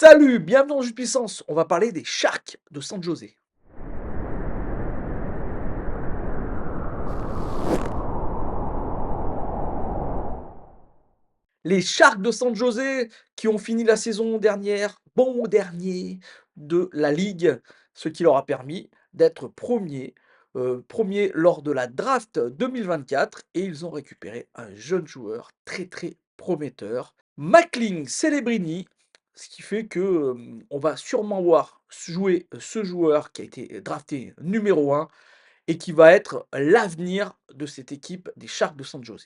Salut, bienvenue dans Jus de Puissance. On va parler des Sharks de San José. Les Sharks de San José qui ont fini la saison dernière bon dernier de la ligue, ce qui leur a permis d'être premiers lors de la draft 2024 et ils ont récupéré un jeune joueur très prometteur, McLean Celebrini, ce qui fait que, on va sûrement voir jouer ce joueur qui a été drafté numéro un et qui va être l'avenir de cette équipe des Sharks de San José.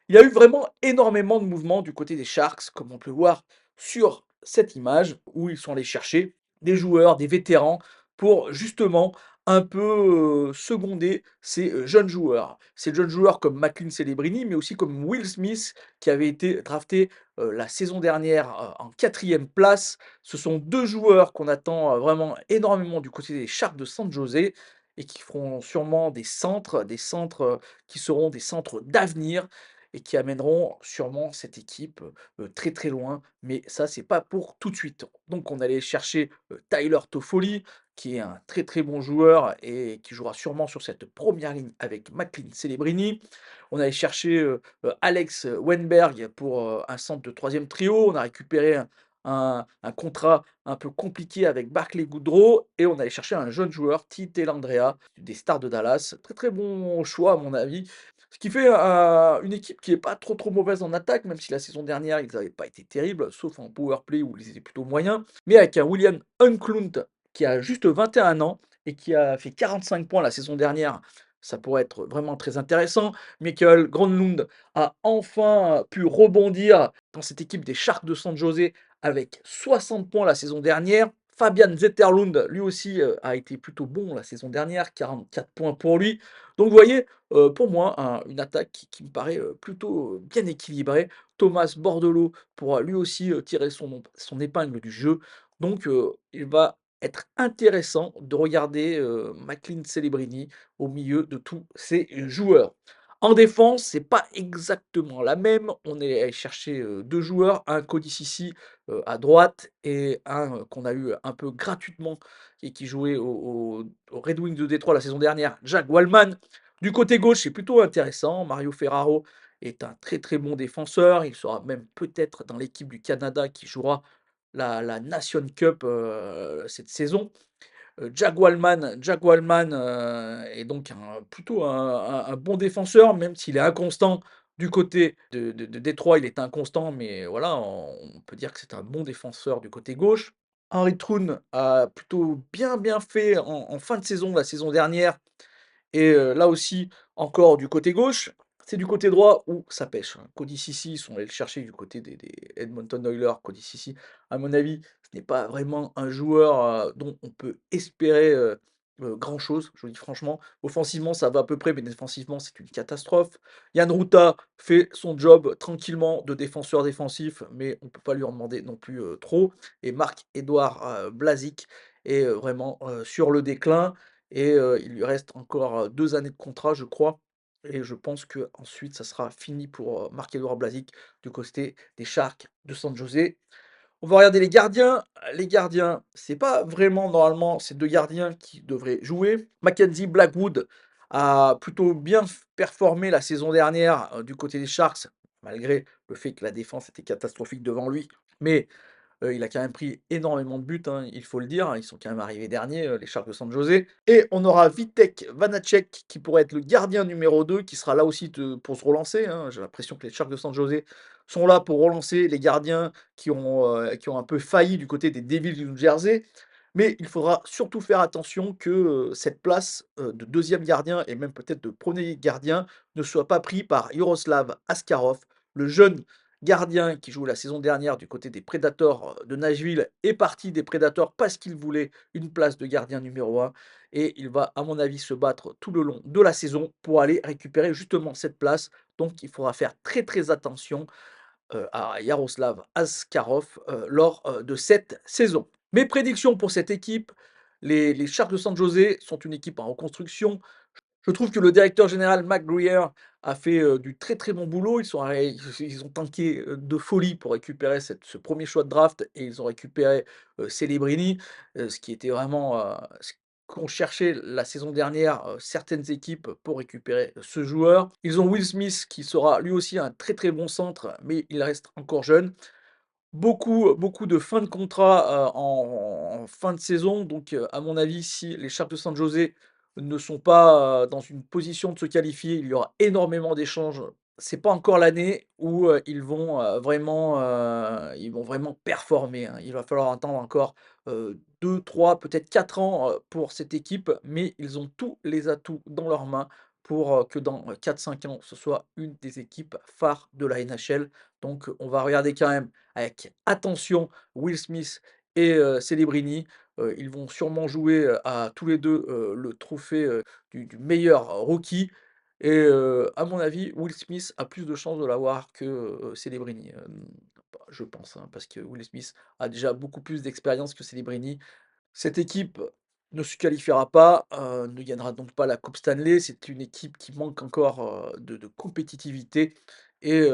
Il y a eu vraiment énormément de mouvements du côté des Sharks, comme on peut voir sur cette image, où ils sont allés chercher des joueurs, des vétérans, pour justement un peu seconder ces jeunes joueurs. Ces jeunes joueurs comme McLean Celebrini, mais aussi comme Will Smith, qui avait été drafté la saison dernière en 4e place. Ce sont deux joueurs qu'on attend vraiment énormément du côté des Sharks de San José et qui feront sûrement des centres qui seront des centres d'avenir et qui amèneront sûrement cette équipe, très loin, mais ça, c'est pas pour tout de suite. Donc on allait chercher, Tyler Toffoli, qui est un très bon joueur et qui jouera sûrement sur cette première ligne avec McLean Celebrini. On allait chercher, Alex Wennberg pour, un centre de troisième trio. On a récupéré un contrat un peu compliqué avec Barclay Goodrow et on allait chercher un jeune joueur, Tite Landrea, des Stars de Dallas. Très bon choix à mon avis. Ce qui fait, une équipe qui est pas trop mauvaise en attaque, même si la saison dernière, ils n'avaient pas été terribles, sauf en power play où ils étaient plutôt moyens. Mais avec un William Eklund qui a juste 21 ans et qui a fait 45 points la saison dernière, ça pourrait être vraiment très intéressant. Michael Gronlund a enfin pu rebondir dans cette équipe des Sharks de San José avec 60 points la saison dernière. Fabian Zetterlund, lui aussi, a été plutôt bon la saison dernière, 44 points pour lui. Donc vous voyez, pour moi, une attaque qui me paraît, plutôt, bien équilibrée. Thomas Bordeleau pourra lui aussi, tirer son épingle du jeu. Donc il va être intéressant de regarder, McLean Celebrini au milieu de tous ces joueurs. En défense, c'est pas exactement la même. On est allé chercher, 2 joueurs, un Cody Ceci, à droite et un, qu'on a eu un peu gratuitement et qui jouait aux Red Wings de Détroit la saison dernière, Jack Wallman. Du côté gauche, c'est plutôt intéressant. Mario Ferraro est un très bon défenseur. Il sera même peut-être dans l'équipe du Canada qui jouera la Nation Cup, cette saison. Jack Wallman, est donc plutôt un bon défenseur, même s'il est inconstant du côté de Détroit, il est inconstant, mais voilà, on peut dire que c'est un bon défenseur du côté gauche. Henry Troun a plutôt bien fait en fin de saison, la saison dernière et là aussi, encore du côté gauche. C'est du côté droit où ça pêche, hein. Cody Ceci, ils sont allés le chercher du côté des Edmonton Oilers. Cody Ceci, à mon avis, ce n'est pas vraiment un joueur, dont on peut espérer, grand-chose, je vous le dis franchement. Offensivement, ça va à peu près, mais défensivement, c'est une catastrophe. Jan Rutta fait son job tranquillement de défenseur défensif, mais on ne peut pas lui en demander non plus, trop. Et Marc-Édouard, Blazic est, vraiment, sur le déclin et il lui reste encore, 2 années de contrat, je crois et je pense qu'ensuite ça sera fini pour, Marc-Édouard Blazic du côté des Sharks de San José. On va regarder les gardiens. Les gardiens, c'est pas vraiment normalement ces 2 gardiens qui devraient jouer. Mackenzie Blackwood a plutôt bien performé la saison dernière, du côté des Sharks, malgré le fait que la défense était catastrophique devant lui. Mais il a quand même pris énormément de buts, hein, il faut le dire, hein. Ils sont quand même arrivés derniers, les Sharks de San José et on aura Vitek Vanacek qui pourrait être le gardien numéro 2, qui sera là aussi pour se relancer, hein. J'ai l'impression que les Sharks de San José sont là pour relancer les gardiens qui ont un peu failli du côté des Devils du New Jersey. Mais il faudra surtout faire attention que, cette place, de 2e gardien et même peut-être de 1er gardien ne soit pas pris par Yaroslav Askarov, le jeune gardien qui joue la saison dernière du côté des Predators de Nashville est parti des Predators parce qu'il voulait une place de gardien numéro un et il va, à mon avis, se battre tout le long de la saison pour aller récupérer justement cette place. Donc il faudra faire très attention, à Yaroslav Askarov, lors, de cette saison. Mes prédictions pour cette équipe, les Sharks de San José sont une équipe en reconstruction. Je trouve que le directeur général Mac Greer a fait, du très, très bon boulot. Ils ont tanké, de folie pour récupérer ce 1er choix de draft et ils ont récupéré, Celebrini, ce qui était vraiment, ce qu'ont cherché la saison dernière, certaines équipes pour récupérer ce joueur. Ils ont Will Smith qui sera lui aussi un très, très bon centre, mais il reste encore jeune. Beaucoup de fin de contrat, en fin de saison, donc à mon avis, si les Sharks de San José ne sont pas, dans une position de se qualifier, il y aura énormément d'échanges. C'est pas encore l'année où, ils vont vraiment performer, hein. Il va falloir attendre encore, 2-3, peut-être 4 ans, pour cette équipe, mais ils ont tous les atouts dans leurs mains pour, que dans, 4-5 ans, ce soit une des équipes phares de la NHL. Donc on va regarder quand même avec attention Will Smith et Celebrini. Ils vont sûrement jouer, à tous les 2 le trophée, du meilleur rookie et à mon avis, Will Smith a plus de chances de l'avoir que, Celebrini, bah, je pense, hein, parce que Will Smith a déjà beaucoup plus d'expérience que Celebrini. Cette équipe ne se qualifiera pas, ne gagnera donc pas la coupe Stanley. C'est une équipe qui manque encore, de compétitivité et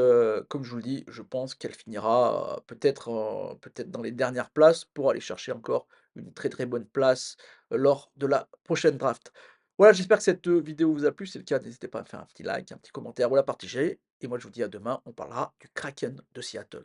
comme je vous le dis, je pense qu'elle finira, peut-être dans les dernières places pour aller chercher encore une très, très bonne place, lors de la prochaine draft. Voilà, j'espère que cette, vidéo vous a plu. Si c'est le cas, n'hésitez pas à me faire un petit like, un petit commentaire ou à la partager et moi je vous dis à demain, on parlera du Kraken de Seattle.